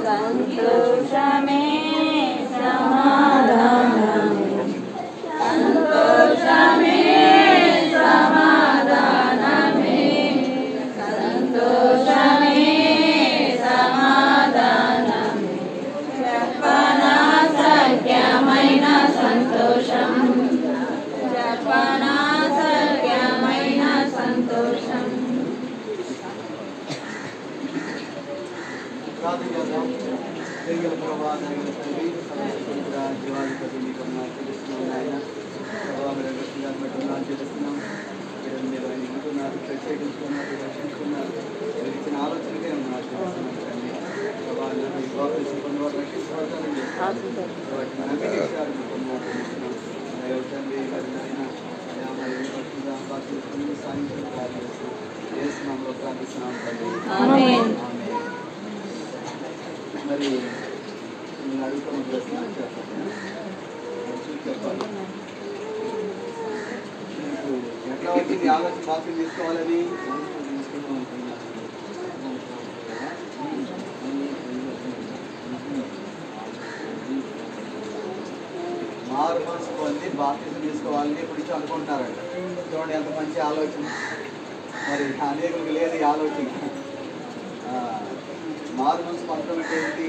సంతోషమే సమాధానమే సంతోషమే సమాధానమే సంతోషమే సమాధానమే చెప్పనా సత్యమైన సంతోషం చెప్పనా సత్యమైన సంతోషం. జీవాధిపతి మీకు తెలుస్తున్నాం ఆయన తెలుస్తున్నాం మీరు ఆయన వింటున్నారు ప్రత్యేకించుకున్నారు రక్షించుకున్నారు మీరు ఇచ్చిన ఆలోచనకే ఉన్నారు తెలుస్తున్నాం కానీ కొన్ని రక్షించబడతారని చెప్పారు వాటిని నమ్మించారు తెలుస్తున్నాం తండ్రి మరి సాయంత్రం ప్రార్థిస్తున్నాం చేస్తున్నాంలో ప్రార్థిస్తున్నాం తండ్రి. మరి నేను అడుగుతున్న ప్రశ్న చెప్పాలి మీకు ఎట్లా వచ్చింది ఆలోచన బాప్తిజం తీసుకోవాలని తీసుకుందాం అనుకున్నాను. మారు మనసు పొంది బాప్తిజం తీసుకోవాలని ఇప్పుడు నుంచి అనుకుంటున్నారంట. చూడండి ఎంత మంచి ఆలోచన. మరి అనేకులకు లేదు ఈ ఆలోచన. మారు మనసు పొందడం అంటే ఏంటి?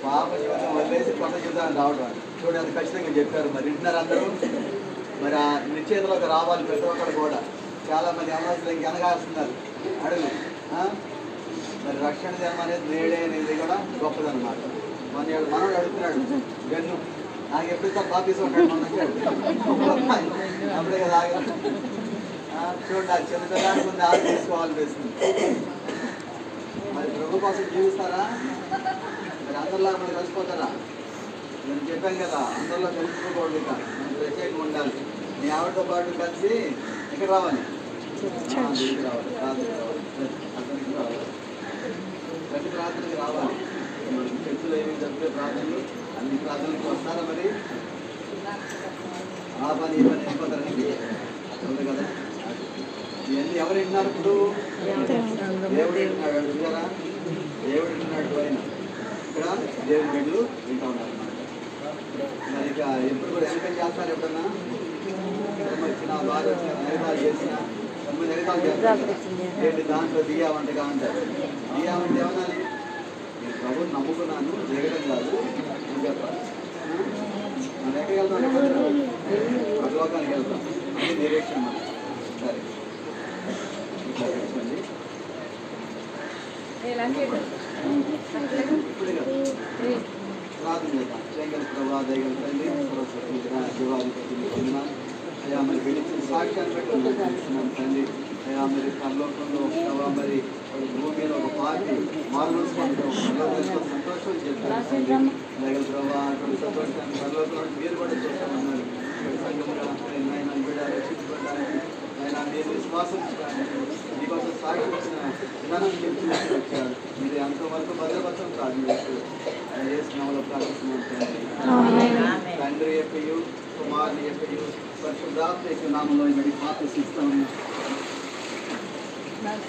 పాప జీవితం వదిలేసి కొత్త జీవితాన్ని రావడం. చూడండి అది ఖచ్చితంగా చెప్పారు. మరి వింటున్నారు అందరూ. మరి ఆ నిశ్చేతలోకి రావాలి ప్రతి ఒక్కరు కూడా. చాలామంది అమావాస్యలు వెనకాస్తున్నారు అడుగు. మరి రక్షణ దినం అనేది నేడే అనేది కూడా గొప్పదన్నమాట. మనోడు అడుగుతున్నాడు గన్ను నాకు ఎప్పుడు బాపీస్ ఉంటాడు మన వచ్చాడు అప్పుడే కదా చూడండి ఆ చిన్న పిల్లడానికి ముందు ఆరు తీసుకోవాలనిపిస్తుంది. మరి ప్రభు కోసం జీవిస్తారా? మరి అందరిలా మనం కలిసిపోతారా? నేను చెప్పాను కదా అందరిలో కలిసిపోకూడదు. ఇక మనం ప్రత్యేకంగా ఉండాలి. మీ ఆవిడతో పాటు కలిసి ఇక్కడ రావాలి రావాలి ప్రార్థనకి రావాలి అతనికి రావాలి ప్రతి ప్రార్థనకి రావాలి. చర్చలో ఏమి జరిగే ప్రార్థనలు అన్ని ప్రార్థనలకు వస్తారా? మరి ఆ పని ఈ పని వెళ్ళిపోతారండి ఉంది కదా. ఇవన్నీ ఎవరు వింటున్నారు? ఇప్పుడు దేవుడు వింటున్నాడు. అడుగుతారా? దేవుడు వింటున్నాడు. ఆయన ఇక్కడ దేవుడి బిడ్డలు వింటూ ఉన్నారు అన్నమాట. మరి ఇక ఎప్పుడు కూడా ఎంకరేజ్ చేస్తారు. ఎప్పుడన్నా వచ్చిన బాగా వచ్చిన నైవేద్యాలు చేసిన నైవేద్యాలు చేస్తారు. ఏంటి దాంట్లో దియా వంటగా అంటారు. దియా వంట ఏమన్నాలి? నేను ప్రభుని నమ్ముకున్నాను జరగడం కాదు అని చెప్పాలి. మనం ఎక్కడికి వెళ్తాం? పరలోకానికి వెళ్తాం. అది నిరీక్షణ. సరే ఇప్పుడు ప్రార్థన చేద్దాం. జగన్ ప్రభా దయగల తండ్రి జీవాధిపతి పొందినాను అయ్యా. మరి గెలిచిన సాక్ష్యాన్ని బట్టి తెలుస్తున్నాను తండ్రి. అయ్యా మరి పరలోకంలో ప్రభా మరి భూమి మీద ఒక పార్టీ మారుమనసుకుంటాం సంతోషం చెప్పారు తండ్రి. దయగల ప్రభా అటువంటి సంతోషాన్ని పరలోకంలో మీరు కూడా చేస్తామన్నారు. సంఘంగా ఆయన బిడ్డ రక్షించబడడానికి ఆయన మీరు విశ్వాసం మీకోసం సాక్షి వచ్చిన విధానం చెప్పి వచ్చారు. మీరు ఎంతవరకు భద్రపరచం ప్రార్థించారు. చేస్తున్నామలో ప్రార్థిస్తున్నాం తండ్రి యొక్కయు కుమారుని యొక్కయు పరిశుద్ధాత్మ యొక్క నామంలో మరి ప్రార్థిస్తాము.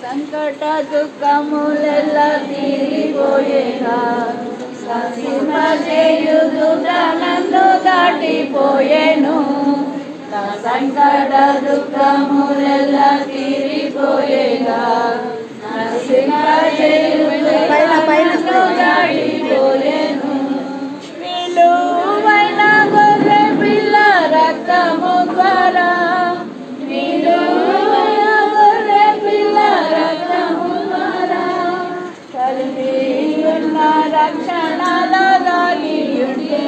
సంకట దుఃఖములెల్ల తీరిపోయేగా నన్ను దాటిపోయేను. సంకట దుఃఖములెల్ల తీరిపోయేగా నన్ను దాటిపోయేను. విలువైన గొర్రె పిల్ల రక్తము ద్వారా విలువైన గొర్రె పిల్ల రక్తము ద్వారా కలిపి ఉన్న రక్షణలో దాగి ఉంటే